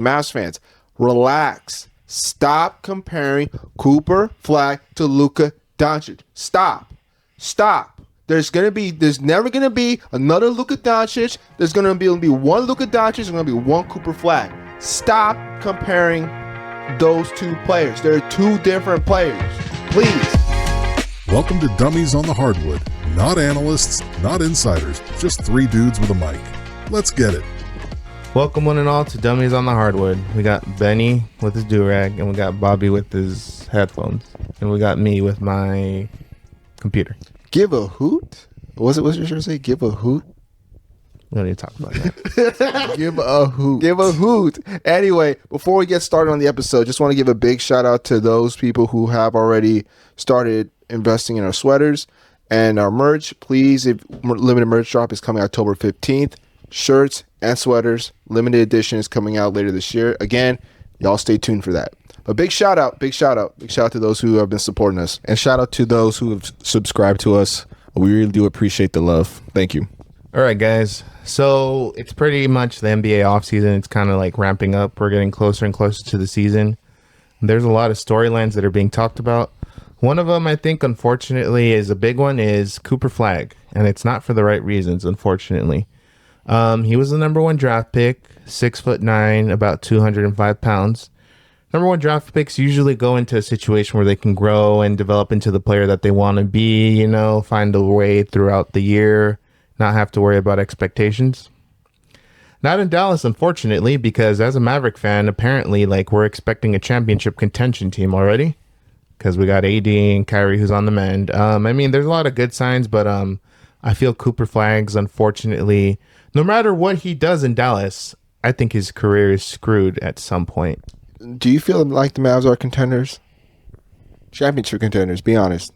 Mavs fans, relax. Stop comparing Cooper Flagg to Luka Dončić. Stop. There's never gonna be another Luka Dončić. There's gonna be one Luka Dončić. There's gonna be one Cooper Flagg. Stop comparing those two players. They're two different players. Please. Welcome to Dummies on the Hardwood. Not analysts, not insiders, just three dudes with a mic. Let's get it. Welcome one and all to Dummies on the Hardwood. We got Benny with his do-rag, and we got Bobby with his headphones, and we got me with my computer. Give a hoot? What's your shirt say? Give a hoot? We don't need to talk about that. Give a hoot. Give a hoot. Anyway, before we get started on the episode, just want to give a big shout out to those people who have already started investing in our sweaters and our merch. Please, if limited merch drop is coming October 15th. Shirts and sweaters, limited edition is coming out later this year. Again, y'all stay tuned for that. But big shout out to those who have been supporting us. And shout out to those who have subscribed to us. We really do appreciate the love. Thank you. All right, guys. So it's pretty much the NBA offseason. It's kind of like ramping up. We're getting closer and closer to the season. There's a lot of storylines that are being talked about. One of them, I think, unfortunately, is a big one, is Cooper Flagg. And it's not for the right reasons, unfortunately. He was the number one draft pick, 6'9", about 205 pounds. Number one draft picks usually go into a situation where they can grow and develop into the player that they want to be, find a way throughout the year, not have to worry about expectations. Not in Dallas, unfortunately, because as a Maverick fan, apparently, we're expecting a championship contention team already, because we got AD and Kyrie who's on the mend. There's a lot of good signs, but I feel Cooper Flagg's, unfortunately, no matter what he does in Dallas, I think his career is screwed at some point. Do you feel like the Mavs are contenders? Championship contenders, be honest.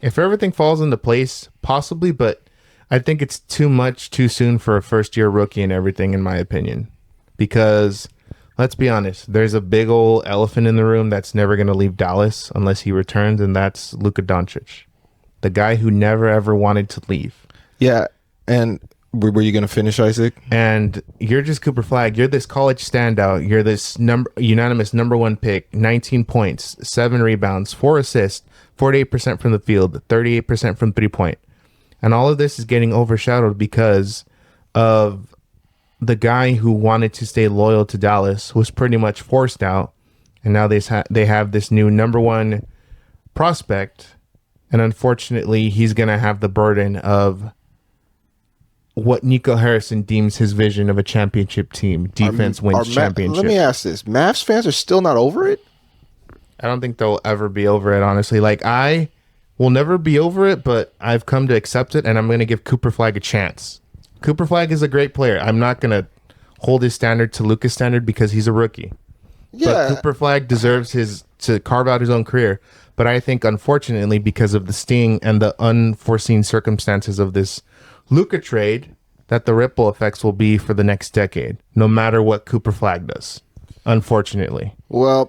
If everything falls into place, possibly, but I think it's too much too soon for a first-year rookie and everything, in my opinion. Because, let's be honest, there's a big old elephant in the room that's never going to leave Dallas unless he returns, and that's Luka Dončić, the guy who never, ever wanted to leave. Yeah, and were you going to finish, Isaac? And you're just Cooper Flagg. You're this college standout. You're this unanimous number one pick, 19 points, 7 rebounds, 4 assists, 48% from the field, 38% from three-point. And all of this is getting overshadowed because of the guy who wanted to stay loyal to Dallas was pretty much forced out. And now they have this new number one prospect. And unfortunately, he's going to have the burden of what Nico Harrison deems his vision of a championship team. Defense wins championship. Let me ask this. Mavs fans are still not over it? I don't think they'll ever be over it, honestly. I will never be over it, but I've come to accept it, and I'm going to give Cooper Flagg a chance. Cooper Flagg is a great player. I'm not going to hold his standard to Luka's standard because he's a rookie. Yeah. But Cooper Flagg deserves to carve out his own career. But I think, unfortunately, because of the sting and the unforeseen circumstances of this Luka trade, that the ripple effects will be for the next decade, no matter what Cooper Flagg does, unfortunately. Well,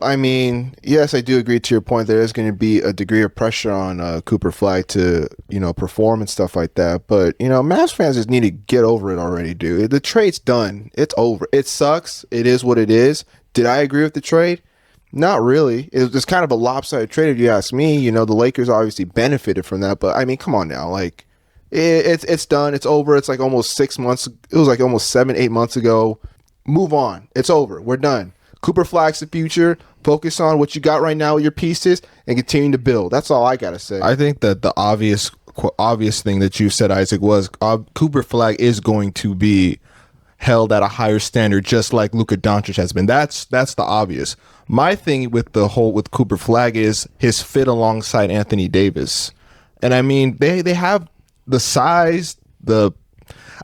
yes, I do agree to your point. There is going to be a degree of pressure on Cooper Flagg to, perform and stuff like that. But, Mavs fans just need to get over it already, dude. The trade's done. It's over. It sucks. It is what it is. Did I agree with the trade? Not really. It was kind of a lopsided trade, if you ask me. The Lakers obviously benefited from that. But, come on now. It's done. It's over. It's almost 6 months. It was almost 7-8 months ago. Move on. It's over. We're done. Cooper Flagg's the future. Focus on what you got right now with your pieces and continue to build. That's all I got to say. I think that the obvious thing that you said, Isaac, was Cooper Flagg is going to be held at a higher standard, just like Luka Dončić has been. That's the obvious. My thing with Cooper Flagg is his fit alongside Anthony Davis. And they have the size,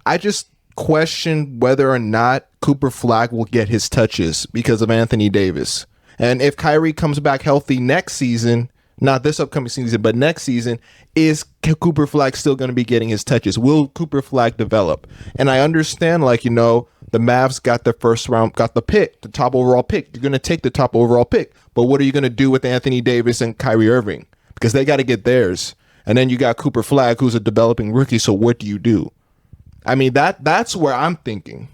I just question whether or not Cooper Flagg will get his touches because of Anthony Davis. And if Kyrie comes back healthy next season, not this upcoming season, but next season, is Cooper Flagg still going to be getting his touches? Will Cooper Flagg develop? And I understand, the Mavs got the first round, got the pick, the top overall pick. You're going to take the top overall pick. But what are you going to do with Anthony Davis and Kyrie Irving? Because they got to get theirs. And then you got Cooper Flagg, who's a developing rookie. So what do you do? That's where I'm thinking.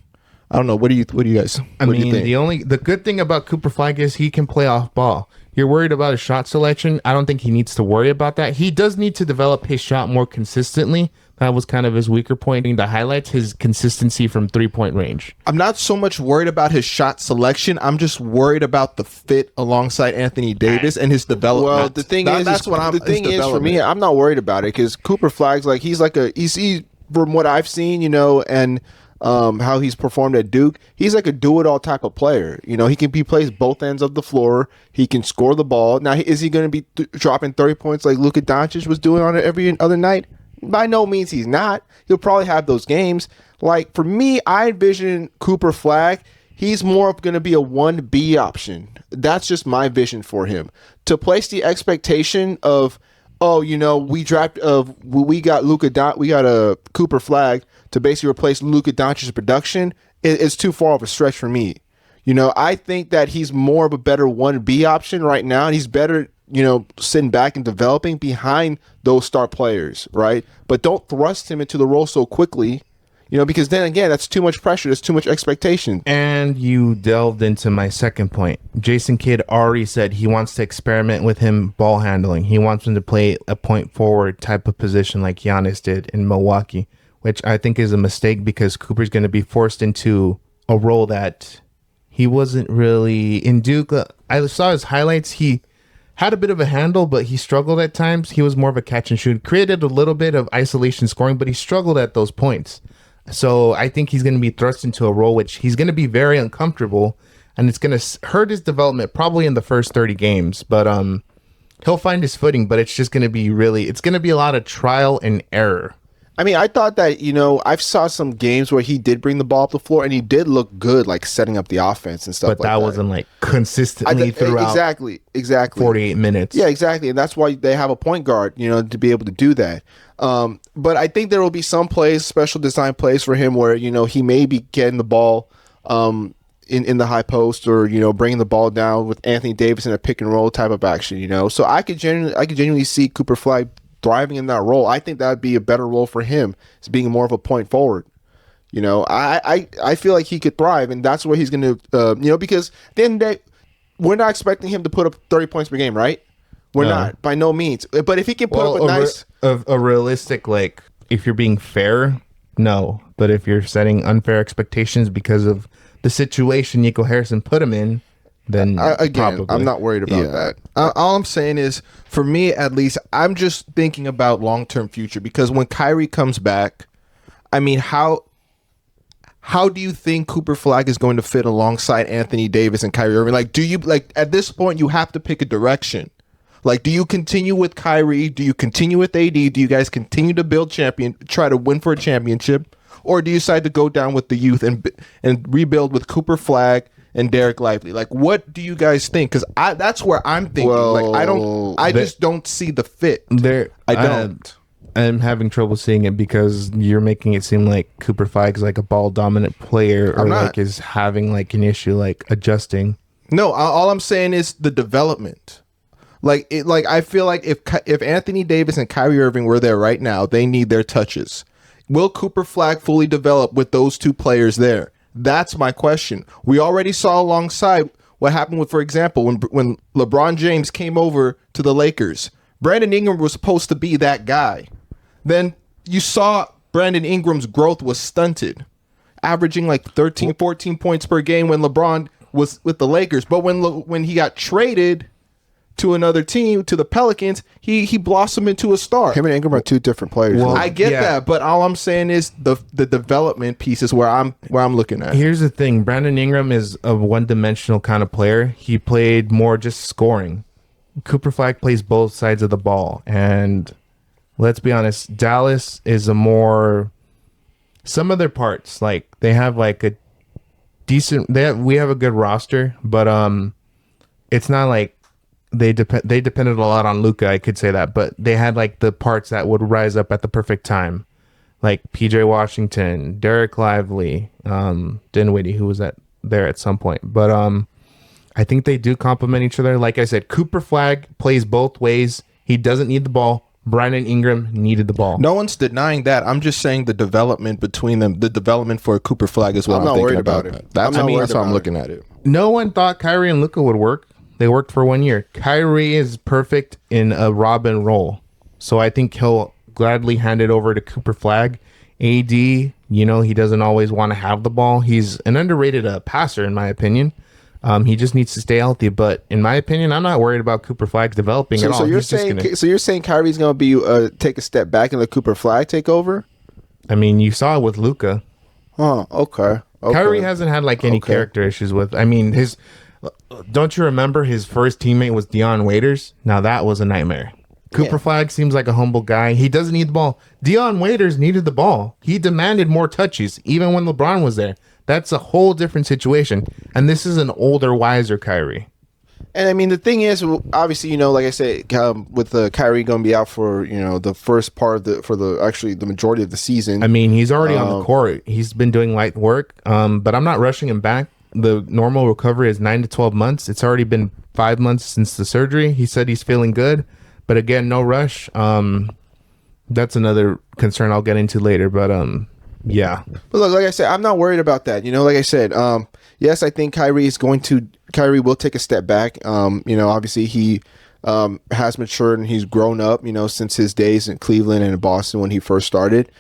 I don't know. What do you guys? I what do you mean, think? the good thing about Cooper Flagg is he can play off ball. You're worried about his shot selection. I don't think he needs to worry about that. He does need to develop his shot more consistently. That was kind of his weaker point. The highlights his consistency from 3-point range. I'm not so much worried about his shot selection. I'm just worried about the fit alongside Anthony Davis and his development. Well, the thing that's what I'm. the thing his is for me, development. I'm not worried about it because Cooper Flagg's like he's from what I've seen, and how he's performed at Duke, he's like a do-it-all type of player. He plays both ends of the floor. He can score the ball. Now, is he going to be dropping 30 points like Luka Dončić was doing on it every other night? By no means he's not. He'll probably have those games. Like, for me, I envision Cooper Flagg, he's more going to be a 1B option. That's just my vision for him. To place the expectation of, we got a Cooper Flagg to basically replace Luka Dončic's production, it's too far of a stretch for me. I think that he's more of a better 1B option right now, and he's better, sitting back and developing behind those star players, right? But don't thrust him into the role so quickly, because then again, that's too much pressure, that's too much expectation. And you delved into my second point. Jason Kidd already said he wants to experiment with him ball handling. He wants him to play a point forward type of position like Giannis did in Milwaukee, which I think is a mistake because Cooper's going to be forced into a role that he wasn't really in Duke. I saw his highlights. He had a bit of a handle, but he struggled at times. He was more of a catch and shoot. Created a little bit of isolation scoring, but he struggled at those points. So I think he's going to be thrust into a role which he's going to be very uncomfortable, and it's going to hurt his development probably in the first 30 games. But he'll find his footing, but it's just going to be it's going to be a lot of trial and error. I mean, I thought that, I saw some games where he did bring the ball up the floor and he did look good, like setting up the offense and stuff but that wasn't like consistently throughout exactly 48 minutes. Yeah, exactly. And that's why they have a point guard, to be able to do that. But I think there will be some plays, special design plays for him where, he may be getting the ball in the high post or, bringing the ball down with Anthony Davis in a pick and roll type of action, So I could genuinely see Cooper Flagg thriving in that role. I think that would be a better role for him, as being more of a point forward. I feel like he could thrive, and that's where he's going to, because at the end of the day, we're not expecting him to put up 30 points per game, right? We're not, by no means. But if he can put up a realistic, like, if you're being fair, no. But if you're setting unfair expectations because of the situation Nico Harrison put him in, then probably. I'm not worried about that. All I'm saying is, for me at least, I'm just thinking about long-term future, because when Kyrie comes back, I mean, how do you think Cooper Flagg is going to fit alongside Anthony Davis and Kyrie Irving? Like, do you, like, at this point, you have to pick a direction. Like, do you continue with Kyrie? Do you continue with AD? Do you guys continue to try to win for a championship? Or do you decide to go down with the youth and rebuild with Cooper Flagg and Derek Lively? Like, what do you guys think? Because that's where I'm thinking. Well, I just don't see the fit. I don't. I'm having trouble seeing it because you're making it seem like Cooper Flagg is like a ball dominant player, or like is having like an issue like adjusting. No, all I'm saying is the development. I feel like if Anthony Davis and Kyrie Irving were there right now, they need their touches. Will Cooper Flagg fully develop with those two players there? That's my question. We already saw alongside what happened with, for example, when LeBron James came over to the Lakers. Brandon Ingram was supposed to be that guy. Then you saw Brandon Ingram's growth was stunted, averaging like 13, 14 points per game when LeBron was with the Lakers. But when he got traded to another team, to the Pelicans, he blossomed into a star. Him and Ingram are two different players. Well, I get that, but all I'm saying is the development piece is where I'm looking at. Here's the thing: Brandon Ingram is a one-dimensional kind of player. He played more just scoring. Cooper Flagg plays both sides of the ball, and let's be honest, Dallas is some of their parts, like they have like a decent. We have a good roster, but it's not like they depended a lot on Luka. I could say that, but they had like the parts that would rise up at the perfect time, like PJ Washington, Derek Lively, Dinwiddie, who was there at some point, but I think they do complement each other. Like I said, Cooper Flagg plays both ways. He doesn't need the ball. Brandon Ingram needed the ball. No one's denying that. I'm just saying the development between them, the development for Cooper Flagg is what I'm I'm not thinking worried about. about it. That's I'm not worried that's how I'm about looking at it. No one thought Kyrie and Luka would work. They worked for 1 year. Kyrie is perfect in a Robin role. So I think he'll gladly hand it over to Cooper Flagg. AD, he doesn't always want to have the ball. He's an underrated passer, in my opinion. He just needs to stay healthy. But in my opinion, I'm not worried about Cooper Flagg developing at all. So you're saying Kyrie's going to be take a step back and let Cooper Flagg take over? I mean, you saw it with Luka. Oh, okay. Kyrie hasn't had any character issues with. I mean, don't you remember his first teammate was Dion Waiters? Now that was a nightmare. Cooper Flagg seems like a humble guy. He doesn't need the ball. Dion Waiters needed the ball. He demanded more touches, even when LeBron was there. That's a whole different situation. And this is an older, wiser Kyrie. And I mean, the thing is, obviously, like I said, with Kyrie going to be out for the first part of the majority of the season. I mean, he's already on the court. He's been doing light work, but I'm not rushing him back. The normal recovery is 9 to 12 months. It's already been 5 months since the surgery. He said he's feeling good, but again, no rush. That's another concern I'll get into later, but yeah. But look, like I said, I'm not worried about that. Like I said, yes, I think Kyrie will take a step back. Obviously he has matured and he's grown up, since his days in Cleveland and in Boston when he first started.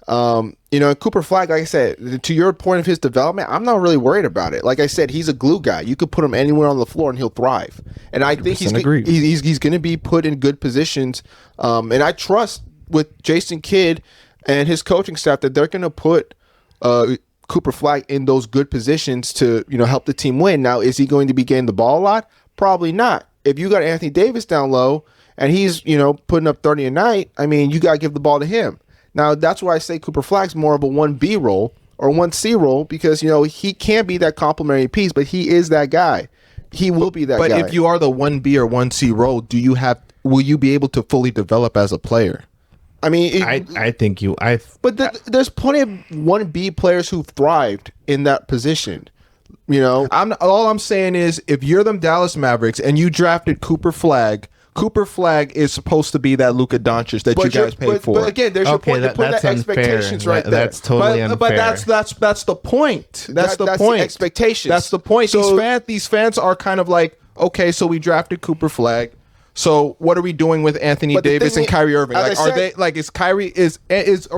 Cooper Flagg, like I said, to your point of his development, I'm not really worried about it. Like I said, he's a glue guy. You could put him anywhere on the floor and he'll thrive. And I think he's going to be put in good positions. And I trust with Jason Kidd and his coaching staff that they're going to put Cooper Flagg in those good positions to help the team win. Now, is he going to be getting the ball a lot? Probably not. If you got Anthony Davis down low and he's putting up 30 a night, I mean, you got to give the ball to him. Now, that's why I say Cooper Flagg's more of a 1B role or 1C role because, he can't be that complimentary piece, but he is that guy. He will be that guy. But if you are the 1B or 1C role, will you be able to fully develop as a player? I mean, I think you. There's plenty of 1B players who've thrived in that position. All I'm saying is if you're the Dallas Mavericks and you drafted Cooper Flagg is supposed to be that Luka Dončić that you guys paid for. But again, there's your point. You're putting that expectations right there. That's totally unfair. But that's the point. That's the point. The expectations. That's the point. So, these fans are kind of like, okay, so we drafted Cooper Flagg. So what are we doing with Anthony Davis and Kyrie Irving? Are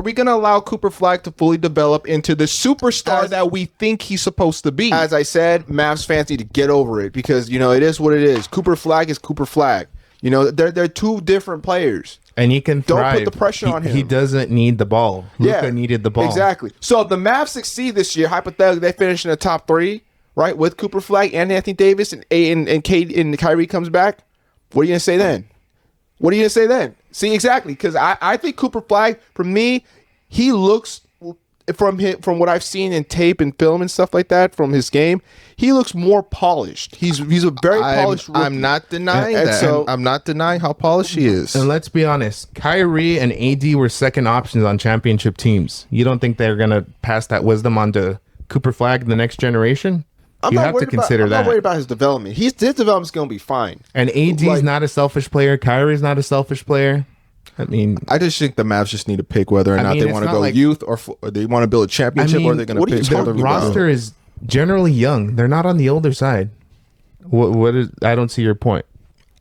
we going to allow Cooper Flagg to fully develop into the superstar that we think he's supposed to be? As I said, Mavs fans need to get over it because it is what it is. Cooper Flagg is Cooper Flagg. They're two different players. And he can thrive. Don't put the pressure on him. He doesn't need the ball. Luka needed the ball. Exactly. So if the Mavs succeed this year, hypothetically, they finish in the top 3, right, with Cooper Flagg and Anthony Davis and Kyrie comes back. What are you going to say then? See, exactly, because I think Cooper Flagg, for me, he looks, from what I've seen in tape and film and stuff like that, from his game, he looks more polished. He's a very polished rookie. I'm not denying that. So, I'm not denying how polished he is. And let's be honest, Kyrie and AD were second options on championship teams. You don't think they're going to pass that wisdom on to Cooper Flagg in the next generation? I'm not worried about his development. His development's going to be fine. And AD's not a selfish player. Kyrie's not a selfish player. I mean, I just think the Mavs just need to pick whether or not they want to go youth or they want to build a championship or they're going to pick. The roster is generally young. They're not on the older side. What is? I don't see your point.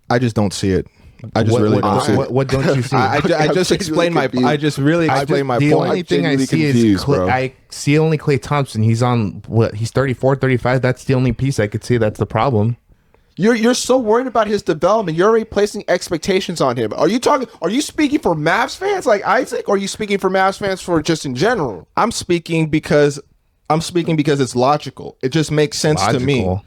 I just don't see it. I just really don't see it. What don't you see? I just explained my. I just really explained my point. The only thing I see is I see only Klay Thompson. He's on He's 34, 35. That's the only piece I could see. That's the problem. You're so worried about his development. You're already placing expectations on him. Are you speaking for Mavs fans like Isaac, or are you speaking for Mavs fans for just in general? I'm speaking because it's logical. It just makes sense to me.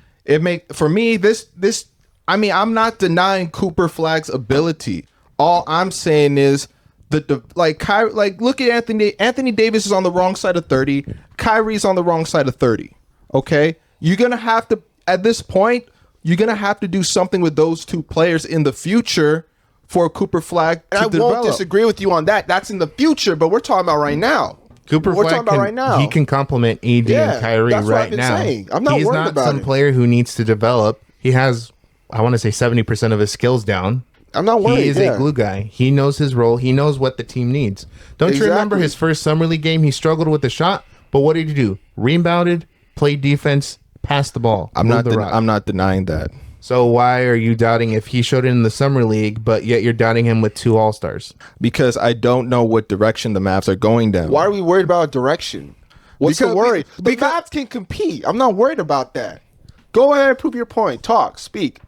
For me this. I mean, I'm not denying Cooper Flagg's ability. All I'm saying is look at Anthony. Anthony Davis is on the wrong side of 30. Kyrie's on the wrong side of 30. Okay, you're gonna have to at this point. You're gonna have to do something with those two players in the future for Cooper Flagg to develop. I won't disagree with you on that. That's in the future, but we're talking about right now. We're talking about right now. He can complement AD and Kyrie right now. I'm not worried about it. He's not some player who needs to develop. He has, I want to say, 70% of his skills down. I'm not worried. He is a glue guy. He knows his role. He knows what the team needs. Don't you remember his first summer league game? He struggled with the shot, but what did he do? Rebounded, played defense, passed the ball. I'm not denying that. So why are you doubting if he showed it in the summer league, but yet you're doubting him with 2 All-Stars? Because I don't know what direction the Mavs are going down. Why are we worried about direction? What's the worry? The Mavs can compete. I'm not worried about that. Go ahead and prove your point. Talk. Speak.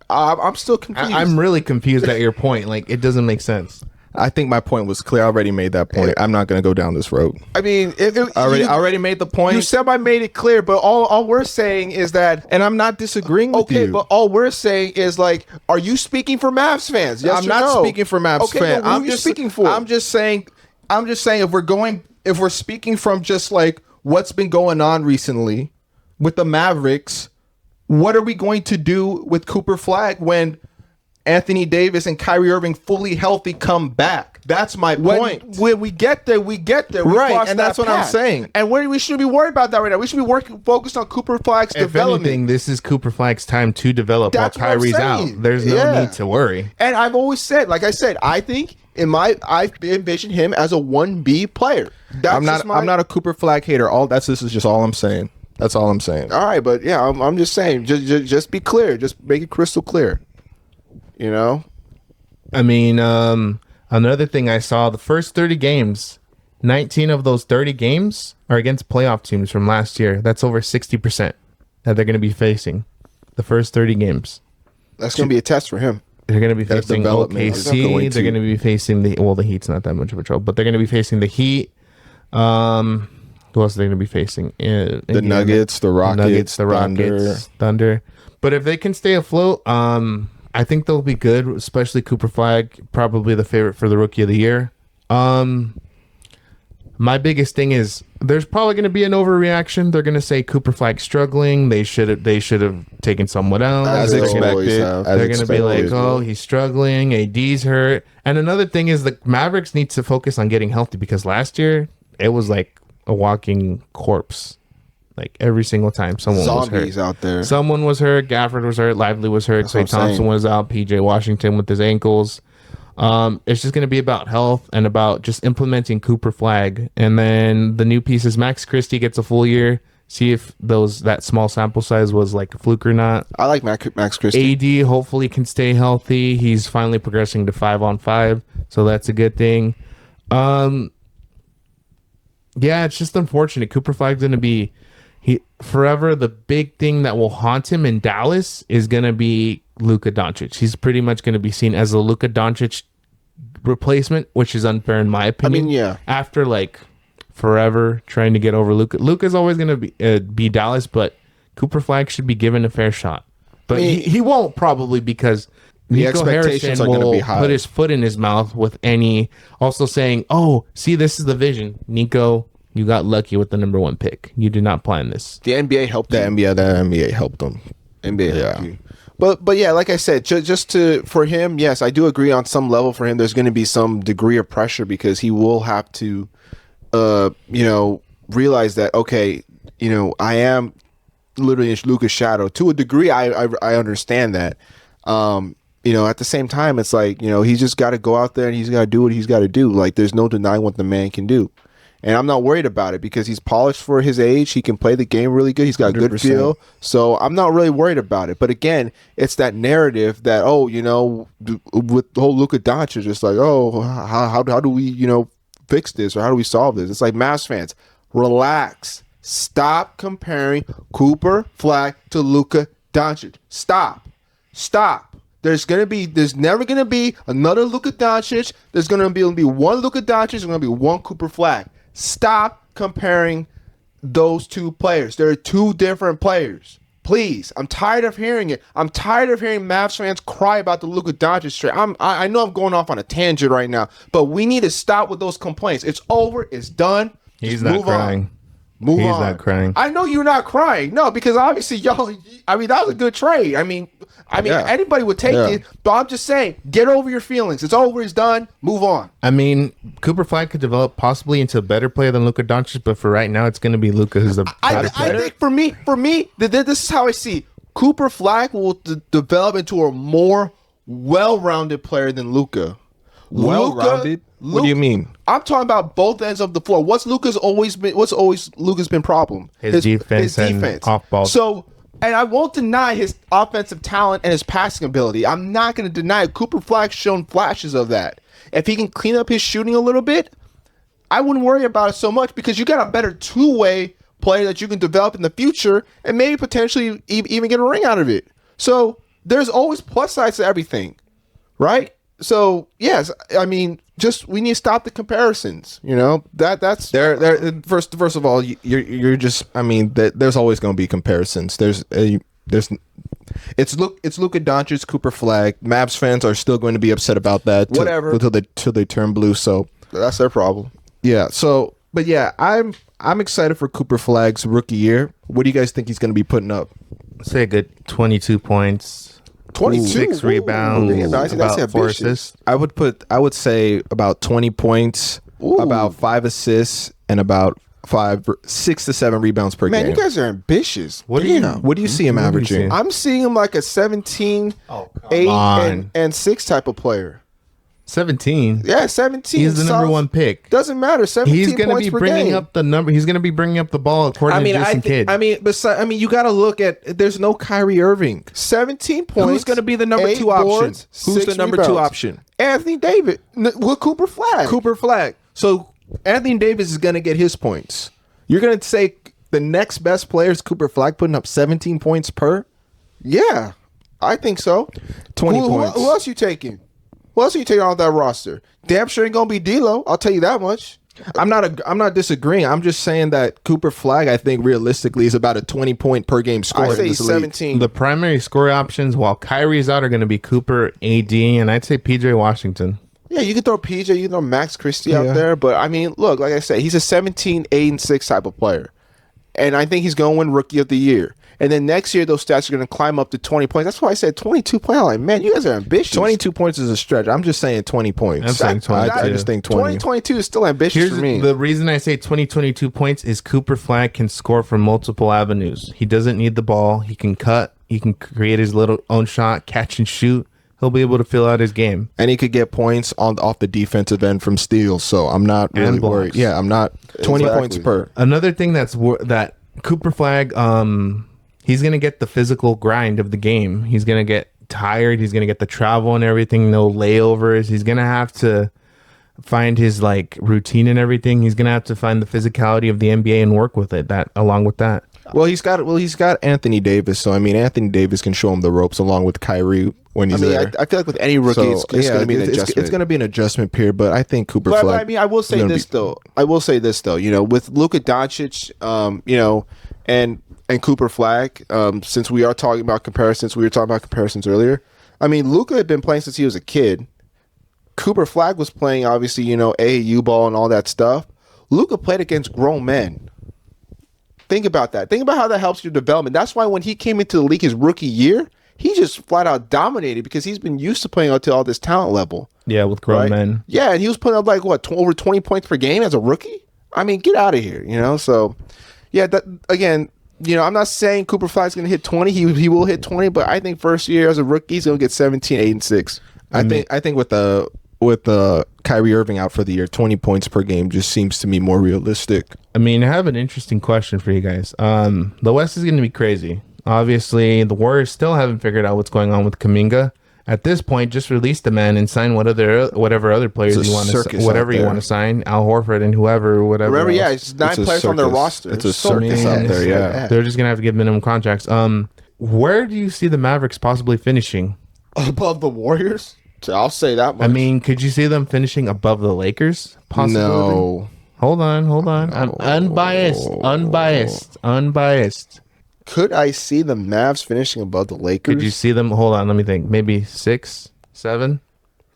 I'm still confused. I'm really confused at your point. Like, it doesn't make sense. I think my point was clear. I already made that point. I'm not going to go down this road. I mean, I already made the point. You said I made it clear, but all we're saying is that, and I'm not disagreeing with you. Okay, but all we're saying is like, are you speaking for Mavs fans? Yes, I'm not speaking for Mavs fans. Who are you speaking for? I'm just saying if we're speaking from just like what's been going on recently with the Mavericks, what are we going to do with Cooper Flagg when Anthony Davis and Kyrie Irving fully healthy come back? That's my point. When we get there, we get there. Right, and that's what I'm saying. And we shouldn't be worried about that right now. We should be focused on Cooper Flagg's development. If anything, this is Cooper Flagg's time to develop That's while Kyrie's out. There's no need to worry. And I've always said, like I said, I think I envision him as a 1B player. I'm not a Cooper Flagg hater. This is just all I'm saying. That's all I'm saying. All right, but yeah, I'm just saying, just be clear. Just make it crystal clear. You know? I mean, another thing I saw, the first 30 games, 19 of those 30 games are against playoff teams from last year. That's over 60% that they're going to be facing the first 30 games. That's going to be a test for him. They're going to be facing OKC. They're going to be facing the Heat's not that much of a trouble, but they're going to be facing the Heat. Who else are they going to be facing? The Nuggets, the Rockets, Thunder. But if they can stay afloat, I think they'll be good, especially Cooper Flagg, probably the favorite for the Rookie of the Year. My biggest thing is there's probably going to be an overreaction. They're going to say Cooper Flagg's struggling. They should have taken someone else. As expected. They're going to be like, oh, he's struggling. AD's hurt. And another thing is the Mavericks need to focus on getting healthy because last year it was like a walking corpse. Like every single time someone was hurt. Out there. Someone was hurt. Gafford was hurt. Lively was hurt. Klay Thompson was out. PJ Washington with his ankles. It's just going to be about health and about just implementing Cooper Flagg. And then the new pieces, Max Christie gets a full year. See if that small sample size was like a fluke or not. I like Max Christie. AD hopefully can stay healthy. He's finally progressing to 5-on-5. So that's a good thing. Yeah, it's just unfortunate. Cooper Flagg's going to be... forever, the big thing that will haunt him in Dallas is going to be Luka Dončić. He's pretty much going to be seen as a Luka Dončić replacement, which is unfair in my opinion. I mean, yeah. After like forever trying to get over Luka. Luka's always going to be Dallas, but Cooper Flagg should be given a fair shot. But he won't probably because Nico Harrison will put his foot in his mouth with also saying, oh, see, this is the vision. Nico, you got lucky with the number 1 pick. You did not plan this. The NBA helped the NBA helped them. NBA helped you. But yeah, like I said, for him, yes, I do agree on some level for him. There's going to be some degree of pressure because he will have to, realize that, okay, I am literally in Luka's shadow. To a degree, I understand that. At the same time, it's like, he's just got to go out there and he's got to do what he's got to do. Like, there's no denying what the man can do. And I'm not worried about it because he's polished for his age. He can play the game really good. He's got a good feel. So I'm not really worried about it. But again, it's that narrative that, with the whole Luka Dončić, it's like, oh, how do we, fix this or how do we solve this? It's like Mavs fans, relax. Stop comparing Cooper Flagg to Luka Dončić. Stop. There's never gonna be another Luka Dončić. There's gonna be one Luka Dončić. There's gonna be one Cooper Flagg. Stop comparing those two players. They're two different players. Please, I'm tired of hearing it. I'm tired of hearing Mavs fans cry about the Luka Dončić trade. I know I'm going off on a tangent right now, but we need to stop with those complaints. It's over. It's done. He's not crying. He's not crying. I know you're not crying. No, because obviously, that was a good trade. I mean, anybody would take it, but I'm just saying, get over your feelings. It's over. It's done. Move on. I mean, Cooper Flagg could develop possibly into a better player than Luka Dončić, but for right now, it's going to be Luka who's the better player. I think for me, this is how I see it. Cooper Flagg will develop into a more well-rounded player than Luka. Well-rounded? What do you mean? I'm talking about both ends of the floor. What's Luka's Luka's been problem? His defense and off ball. So, and I won't deny his offensive talent and his passing ability. I'm not going to deny it. Cooper Flagg's shown flashes of that. If he can clean up his shooting a little bit, I wouldn't worry about it so much because you got a better two-way player that you can develop in the future and maybe potentially even get a ring out of it. So there's always plus sides to everything, right? So yes, I mean, just we need to stop the comparisons. You know that's There. First of all, you're just. I mean, there's always going to be comparisons. It's Luka Dončić, Cooper Flagg. Mavs fans are still going to be upset about that. Whatever until they turn blue. So that's their problem. Yeah. So, but yeah, I'm excited for Cooper Flagg's rookie year. What do you guys think he's going to be putting up? Say a good 22 points. 22, 6 rebounds, about 4 assists. I would say about 20 points, about 5 assists, and about 6 to 7 rebounds per game. Man, you guys are ambitious. What do you see him averaging? I'm seeing him like a 17, 8, and 6 type of player. 17. Yeah, 17. He's the number 1 pick. Doesn't matter. 17 He's going to be bringing up the number. He's going to be bringing up the ball according to Jason Kidd. You got to look at. There's no Kyrie Irving. 17 points. Who's going to be the number 2 option? Who's the number 2 option? Anthony Davis with Cooper Flagg. Cooper Flagg. So Anthony Davis is going to get his points. You're going to say the next best player is Cooper Flagg putting up 17 points per? Yeah, I think so. 20 points. Who else you taking? Who else are you taking off that roster? Damn sure ain't gonna be D'Lo. I'll tell you that much. I'm not disagreeing. I'm just saying that Cooper Flagg, I think realistically, is about a 20-point per game scorer. I say 17. The primary score options while Kyrie's out are going to be Cooper, AD, and I'd say PJ Washington. Yeah, you can throw PJ, you can throw Max Christie out there, but I mean, look, like I said, he's a 17, 8, and 6 type of player, and I think he's going to win Rookie of the Year. And then next year, those stats are going to climb up to 20 points. That's why I said 22 points. I'm like, man, you guys are ambitious. 22 points is a stretch. I'm just saying 20 points. I'm saying 22. I just think 20. 2022 is still ambitious for me. The reason I say 22 points is Cooper Flagg can score from multiple avenues. He doesn't need the ball. He can cut. He can create his little own shot, catch and shoot. He'll be able to fill out his game. And he could get points off the defensive end from steals. So I'm not really worried. Yeah, I'm not. 20 points per. Another thing that Cooper Flagg, he's going to get the physical grind of the game. He's going to get tired. He's going to get the travel and everything, no layovers. He's going to have to find his routine and everything. He's going to have to find the physicality of the NBA and work with it along with that. Well, he's got Anthony Davis. So, I mean, Anthony Davis can show him the ropes along with Kyrie when he's there. I feel like with any rookie, it's going to be an adjustment. It's going to be an adjustment period, but I think Cooper Flagg. But I mean, I will say this though. You know, with Luka Dončić, and Cooper Flagg, since we are talking about comparisons, we were talking about comparisons earlier. I mean, Luka had been playing since he was a kid. Cooper Flagg was playing, obviously, AAU ball and all that stuff. Luka played against grown men. Think about that. Think about how that helps your development. That's why when he came into the league his rookie year, he just flat out dominated because he's been used to playing up to all this talent level. Yeah, with grown men. Yeah, and he was putting up over 20 points per game as a rookie. I mean, get out of here, So, yeah, that again. I'm not saying Cooper Flagg's going to hit 20. He will hit 20, but I think first year as a rookie, he's going to get 17, 8, and 6. I think with the Kyrie Irving out for the year, 20 points per game just seems to me more realistic. I mean, I have an interesting question for you guys. The West is going to be crazy. Obviously, the Warriors still haven't figured out what's going on with Kuminga. At this point, just release the man and sign whatever other players you want to sign. Al Horford and whatever. It's 9 players on their roster. It's a circus out there. Yeah, they're just gonna have to give minimum contracts. Where do you see the Mavericks possibly finishing? Above the Warriors? I'll say that much. I mean, could you see them finishing above the Lakers? Possibly? No. Hold on. I'm unbiased. Could I see the Mavs finishing above the Lakers? Could you see them? Hold on, let me think. Maybe 6, 7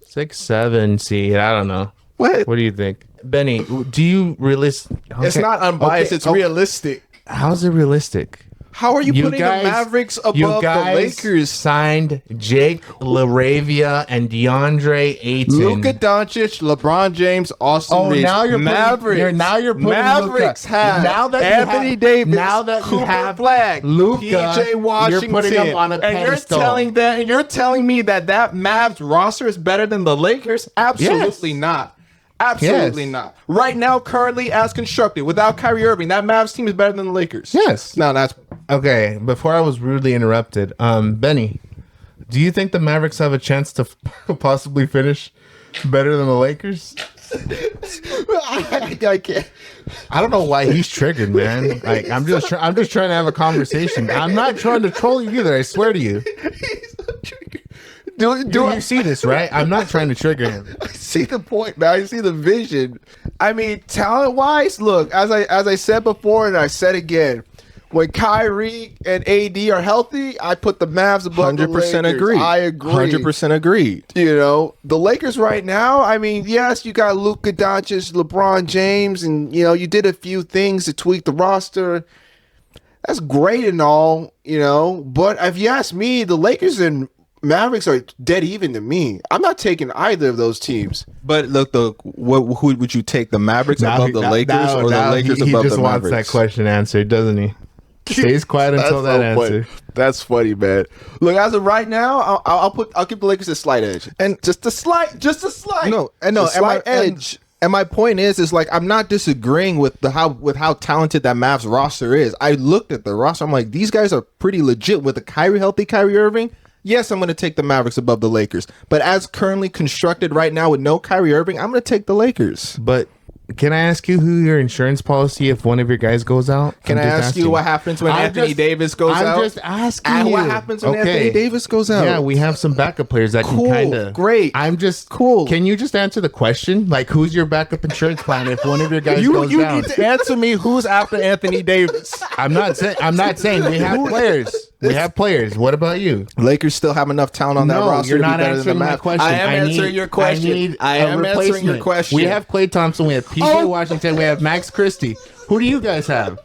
seed. I don't know. What do you think, Benny? Do you realistic? It's not unbiased. It's realistic. How's it realistic? How are you putting the Mavericks above the Lakers? Signed Jake LaRavia and DeAndre Ayton. Luka Dončić, LeBron James, Austin Reeves. Now you're Mavericks. Now you're putting Mavericks Luka. have now that Anthony Davis, now that Cooper you have Flagg, Luka, PJ Washington. you're putting him on a pedestal. You're telling me that Mavs roster is better than the Lakers? Absolutely not. Absolutely not. Right now, currently as constructed, without Kyrie Irving, that Mavs team is better than the Lakers. Yes. No, that's okay. Before I was rudely interrupted, Benny, do you think the Mavericks have a chance to possibly finish better than the Lakers? I can't. I don't know why he's triggered, man. Like I'm just trying to have a conversation. I'm not trying to troll you either. I swear to you. Do you see this, right? I'm not trying to trigger him. I see the point, man. I see the vision. I mean, talent-wise, look, as I said before and I said again, when Kyrie and AD are healthy, I put the Mavs above the Lakers. 100% agree. I agree. 100% agreed. You know, the Lakers right now, I mean, yes, you got Luka Dončić, LeBron James, and, you know, you did a few things to tweak the roster. That's great and all, you know, but if you ask me, the Lakers and Mavericks are dead even to me. I'm not taking either of those teams. But look, who would you take? The Mavericks above the Lakers or the Lakers above the Mavericks? He just wants that question answered, doesn't he? Stays quiet until that answer. That's funny, man. Look, as of right now, I'll give the Lakers a slight edge, and just a slight. Edge. And my point is like I'm not disagreeing with how talented that Mavs roster is. I looked at the roster. I'm like, these guys are pretty legit with a healthy Kyrie Irving. Yes, I'm going to take the Mavericks above the Lakers. But as currently constructed right now with no Kyrie Irving, I'm going to take the Lakers. But can I ask you who your insurance policy if one of your guys goes out? Can I ask you what happens when Anthony Davis goes out? I'm just asking you. What happens when Anthony Davis goes out? Yeah, we have some backup players that can kind of... Great. I'm just... Cool. Can you just answer the question? Like, who's your backup insurance plan if one of your guys goes down? You need to answer me who's after Anthony Davis. I'm not saying we have players. We have players. What about you? Lakers still have enough talent on that roster. You're not answering my question. I am answering your question. I am answering your question. We have Klay Thompson. We have PJ Washington. We have Max Christie. Who do you guys have?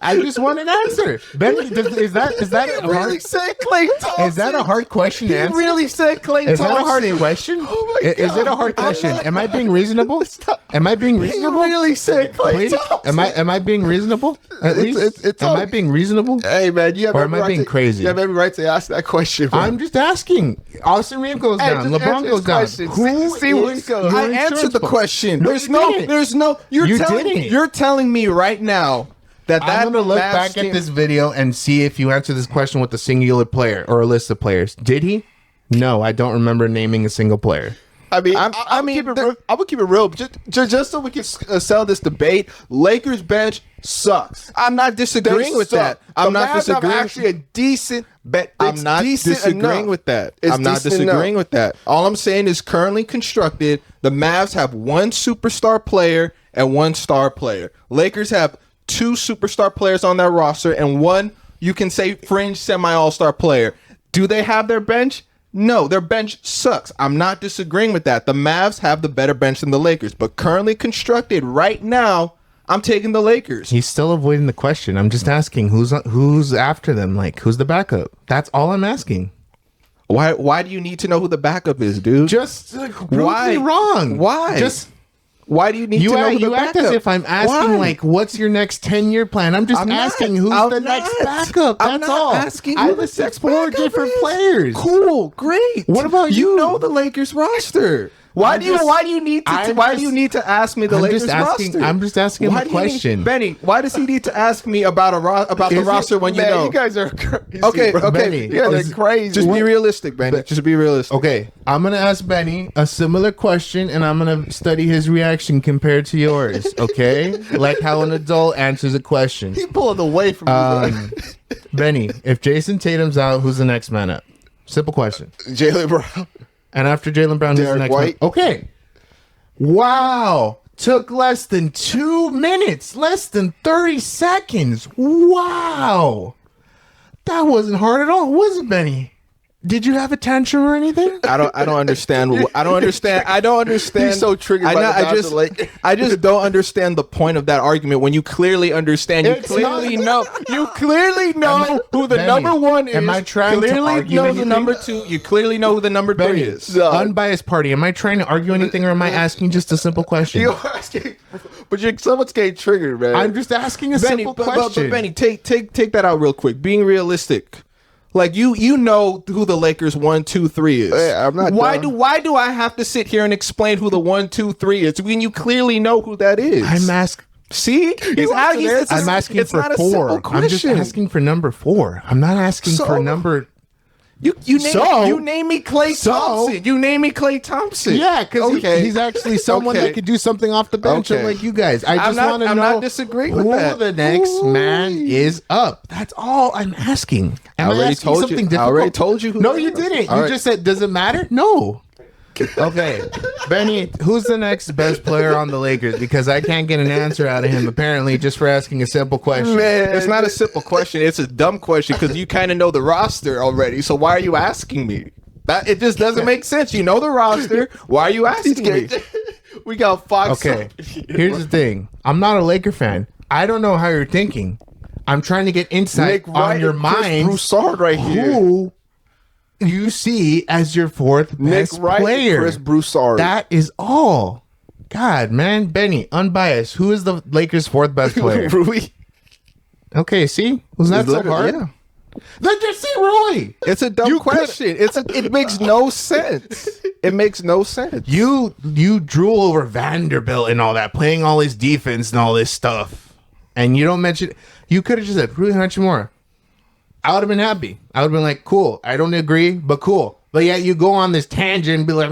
I just want an answer. Ben, is that a hard? Said Klay Thompson. Is that a hard question to answer? Really said Klay Thompson. Is that a hard question? Oh my God. Is it a hard question? Am I being reasonable? Am I being reasonable? He really said Klay Thompson. Am I being reasonable? At least am I being reasonable? Hey man, you have or am I being crazy? You have every right to ask that question. Bro. I'm just asking. Austin Reeves goes down. LeBron goes down. I answered the question. There's no. You're telling me right now. I'm going to look back at this video and see if you answer this question with a singular player or a list of players. Did he? No, I don't remember naming a single player. I mean, I would keep it real, just so we can sell this debate. Lakers bench sucks. I'm not disagreeing with that. I'm not disagreeing. Actually, a decent bet. I'm not disagreeing with that. I'm not disagreeing with that. All I'm saying is currently constructed. The Mavs have one superstar player and one star player. Lakers have two superstar players on their roster and one, you can say, fringe semi-all-star player. Do they have their bench? No, their bench sucks. I'm not disagreeing with that. The Mavs have the better bench than the Lakers, but currently constructed right now, I'm taking the Lakers. He's still avoiding the question. I'm just asking who's after them, like who's the backup? That's all I'm asking. Why do you need to know who the backup is, dude? Just prove me wrong. Why? Why do you need to know who the backup? You act as if I'm asking, like, what's your next 10-year plan? I'm just asking who's the next backup. That's all. I listed 4 different players. Cool, great. What about you? You know the Lakers roster. Why do you need to ask me the Lakers roster? I'm just asking him a question. Benny, why does he need to ask me about the roster when you know? You guys are crazy. Okay. Benny, you guys are crazy. Just be realistic, Benny. Just be realistic. Okay, I'm going to ask Benny a similar question, and I'm going to study his reaction compared to yours, okay? Like how an adult answers a question. He pulled away from me. Benny, if Jason Tatum's out, who's the next man up? Simple question. Jaylen Brown. And after Jaylen Brown, who's the next one? Okay. Wow. Took less than 2 minutes. Less than 30 seconds. Wow. That wasn't hard at all, was it, Benny? Did you have a tantrum or anything? I don't understand. I don't understand. He's so triggered by I just don't understand the point of that argument when you clearly understand. You clearly know who the number one is. Am I trying to argue know anything? the number two. You clearly know who the number three is. Unbiased party. Am I trying to argue anything, or am I asking just a simple question? You're asking, but someone's getting triggered, man. I'm just asking a simple question. But Benny, take that out real quick. Being realistic. Like you know who the Lakers 1, 2, 3 is. Hey, I'm not. Why do I have to sit here and explain who the 1, 2, 3 is when you clearly know who that is? I'm asking. See, I'm asking for 4. I'm just asking for number 4. I'm not asking for number. You name me Klay Thompson. You name me Klay Thompson. Yeah, because he's actually someone that could do something off the bench, unlike you guys. I just want to know. I'm not disagreeing with that. Who the next man is up? That's all I'm asking. I already told you. No, you didn't. You just said, does it matter? No. Okay, Benny, who's the next best player on the Lakers? Because I can't get an answer out of him, apparently, just for asking a simple question. Man, it's not a simple question. It's a dumb question because you kind of know the roster already. So why are you asking me? It just doesn't make sense. You know the roster. Why are you asking me? We got Fox. Okay, here's the thing. I'm not a Laker fan. I don't know how you're thinking. I'm trying to get insight on your mind. Broussard right here. Who you see as your 4th best player? Chris Broussard. That is all. God, man, Benny, unbiased. Who is the Lakers' 4th best player? Rui. Okay, see, was that so hard? Yeah. Then just say Rui. It's a dumb question. It makes no sense. It makes no sense. You drool over Vanderbilt and all that, playing all his defense and all this stuff, and you don't mention. You could have just said Rui Hachimura. I would have been happy. I would have been like, cool. I don't agree, but cool. But yet you go on this tangent and be like,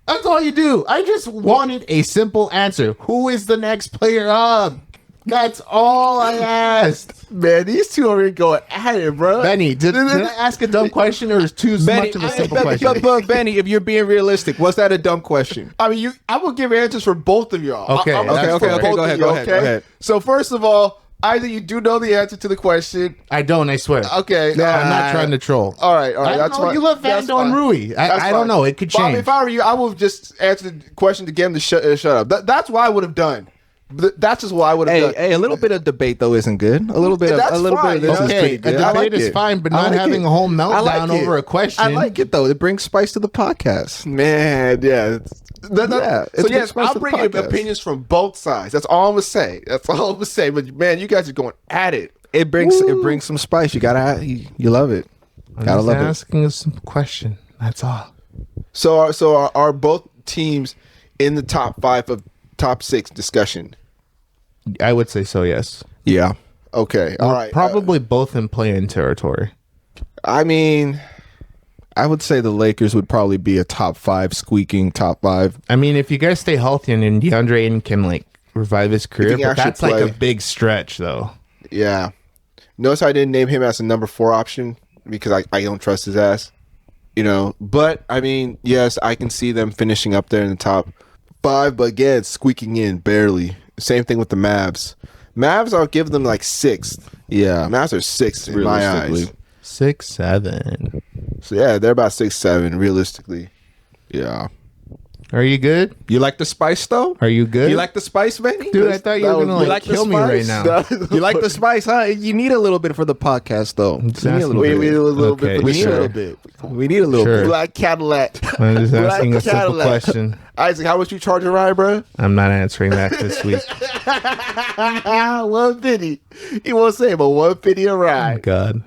that's all you do. I just wanted a simple answer. Who is the next player up? That's all I asked. Man, these two are going at it, bro. Benny, did I ask a dumb question or is too much of a simple question? But Benny, if you're being realistic, was that a dumb question? I mean, I will give answers for both of y'all. Okay, okay. Go ahead. So first of all, either you do know the answer to the question. I don't, I swear. Okay. I'm not trying to troll. All right. That's fine. You love Vando and Rui. I don't know. It could change. Bobby, if I were you, I would just answer the question to get him to shut up. That's what I would have done. That's just what I would have done. Hey, a little bit of debate though isn't good. A little bit of this is pretty good. A debate is fine, but not having a whole meltdown over a question. I like it though. It brings spice to the podcast. Man, yeah. So yes, I'll bring you opinions from both sides. That's all I'm gonna say. But man, you guys are going at it. It brings some spice. You gotta you love it. Gotta love it. Asking a simple question. That's all. So are both teams in the top 5 of top 6 discussion? I would say so. Yes. Yeah. Okay. All right. Probably both in play-in territory. I mean, I would say the Lakers would probably be a top 5, squeaking top 5. I mean, if you guys stay healthy and DeAndre Ayton can revive his career, but that's like a big stretch, though. Yeah. Notice I didn't name him as a number 4 option because I don't trust his ass. But I mean, yes, I can see them finishing up there in the top 5, but again, squeaking in barely. Same thing with the Mavs. I'll give them 6th. Yeah, Mavs are 6th in my eyes. 6, 7. So yeah, they're about 6, 7 realistically. Yeah. Are you good? You like the spice though? Are you good? You like the spice, Benny? Dude, I thought you were gonna kill me right now. You like the spice, huh? You need a little bit for the podcast though. We need a little bit. We need a little bit. Black Cadillac. I'm just asking a simple question. Isaac, how much you charge a ride, bro? I'm not answering that this week. $150. He won't say, but $150 a ride. Oh,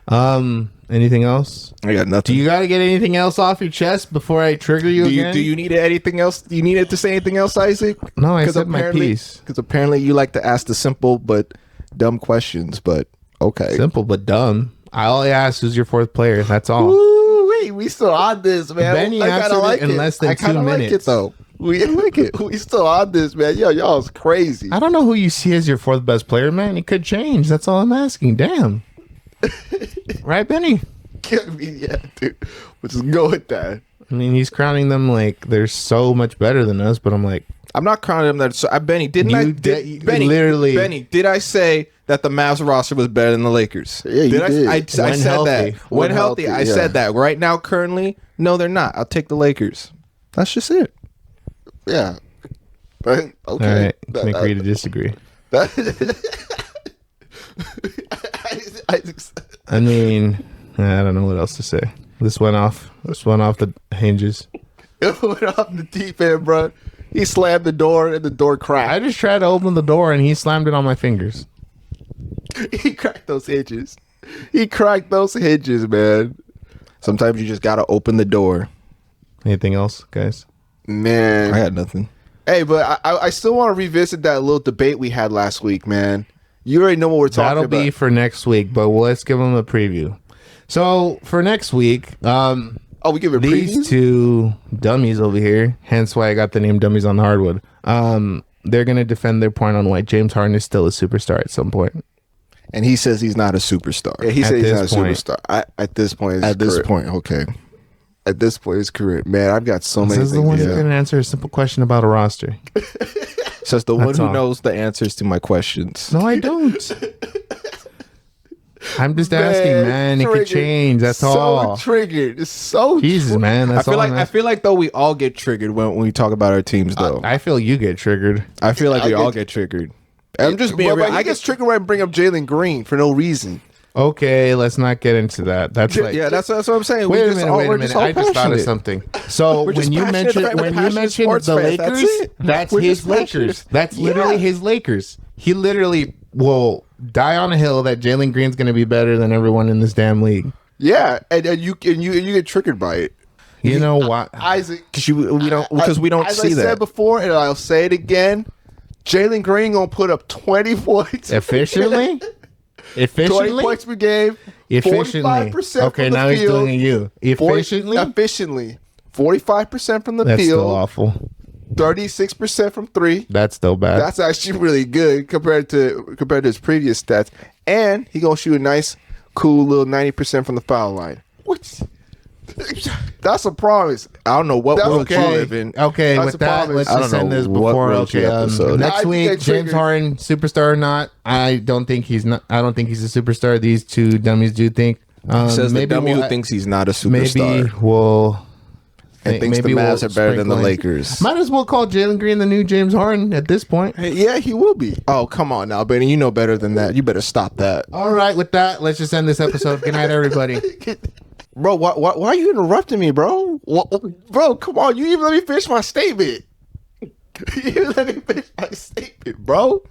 God. Anything else? I got nothing. Do you got to get anything else off your chest before I trigger you again? Do you need anything else? Do you need to say anything else, Isaac? No, I said my piece. Because apparently you like to ask the simple but dumb questions, but okay. Simple but dumb. All I asked who's your 4th player. That's all. Ooh, we still on this, man. Benny answered it in less than 2 minutes. Like it, though. We like it. We still on this, man. Y'all's crazy. I don't know who you see as your 4th best player, man. It could change. That's all I'm asking. Damn. Right, Benny? Yeah, dude. We'll just go with that. I mean, he's crowning them like they're so much better than us, but I'm like, I'm not crowning them that. So, Benny, Benny, did I say that the Mavs roster was better than the Lakers? Yeah, you did. I said healthy. that. When healthy, I said that. Right now, currently, no, they're not. I'll take the Lakers. That's just it. Yeah. But, okay. all right, can agree to disagree. I mean, I don't know what else to say. This went off the hinges. It went off the deep end, bro. He slammed the door and the door cracked. I just tried to open the door and he slammed it on my fingers. He cracked those hinges. Man. Sometimes you just gotta open the door. Anything else, guys? Man, I got nothing. Hey, but I still want to revisit that little debate we had last week, man. You already know what we're talking about. That'll be for next week, but let's give them a preview. So for next week, we give it these previews? two dummies over here, hence why I got the name Dummies on the Hardwood. They're gonna defend their point on why James Harden is still a superstar at some point. And he says he's not a superstar. Yeah, he said he's not a point. superstar. At this point, Okay. At this point, his career, man, I've got so many This is things. the one who's gonna answer a simple question about a roster. Says the one That's who all. knows the answers to my questions. No, I don't. I'm just asking, man. It could triggered. change. That's all. Triggered. It's so Jesus, man. That's all. I feel like though we all get triggered when we talk about our teams though. I feel you get triggered. I feel like I we get- all get triggered. I'm just being real. I get triggered when I bring up Jalen Green for no reason. Okay, let's not get into that. That's like Yeah, that's what I'm saying. Wait a minute. I just thought of something. So We're just when you passionate mentioned sports the fans, that's Lakers, it. that's We're his just passionate. Lakers. That's literally his Lakers. He literally will die on a hill that Jalen Green's going to be better than everyone in this damn league. Yeah, and you get triggered by it. You know what? Isaac, we don't as see I that. said before, and I'll say it again. Jalen Green gonna put up 20 points. Efficiently? 20 points per game. Efficiently. 45% Okay, from the now he's field. doing a you. Efficiently? Efficiently. 45% from the That's field. still awful. 36% from three. That's still bad. That's actually really good compared to his previous stats. And he gonna shoot a nice, cool little 90% from the foul line. What? That's a promise. I don't know what That's world you Okay. live in. Okay, That's with a that, promise. let's I don't just end know this what before. world Okay, you episode. next I think week, they James triggered- Harden, superstar or not? I don't think he's not. I don't think he's a superstar. These two dummies do think. Says the dummy we'll- who thinks he's not a maybe superstar we'll. and thinks the maybe Mavs we'll are better than the sprinkle in- Lakers. Might as well call Jalen Green the new James Harden at this point. Hey, yeah, he will be. Oh, come on now, Benny. You know better than that. You better stop that. All right, with that, let's just end this episode. Good night, everybody. Bro, why are you interrupting me, bro? Bro, come on. You even let me finish my statement. Bro.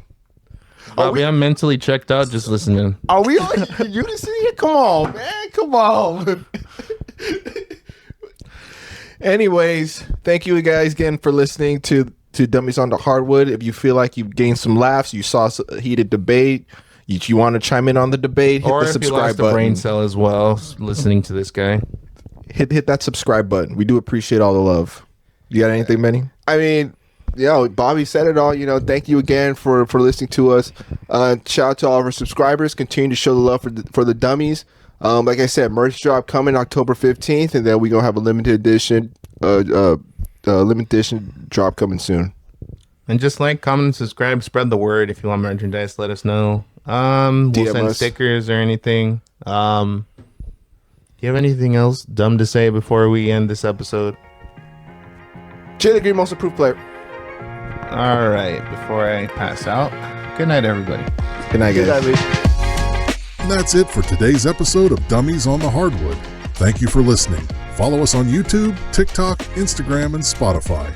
Bobby, I'm mentally checked out just listening. Are we on unison here? Come on, man. Come on. Anyways, thank you guys again for listening to Dummies on the Hardwood. If you feel like you gained some laughs, you saw a heated debate, you want to chime in on the debate, hit Or the if you subscribe lost a button. brain cell as well, listening to this guy. Hit that subscribe button. We do appreciate all the love. You got anything, Benny? I mean, Bobby said it all. Thank you again for listening to us. Shout out to all of our subscribers. Continue to show the love for the dummies. Like I said, merch drop coming October 15th, and then we're gonna have a limited edition drop coming soon. And just like, comment, and subscribe, spread the word. If you want merchandise, let us know. We'll DM send us. stickers or anything. Do you have anything else dumb to say before we end this episode? Jalen Green, most improved player. All right, before I pass out, good night, everybody. Good night, guys. Good night, man. And that's it for today's episode of Dummies on the Hardwood. Thank you for listening. Follow us on YouTube, TikTok, Instagram, and Spotify.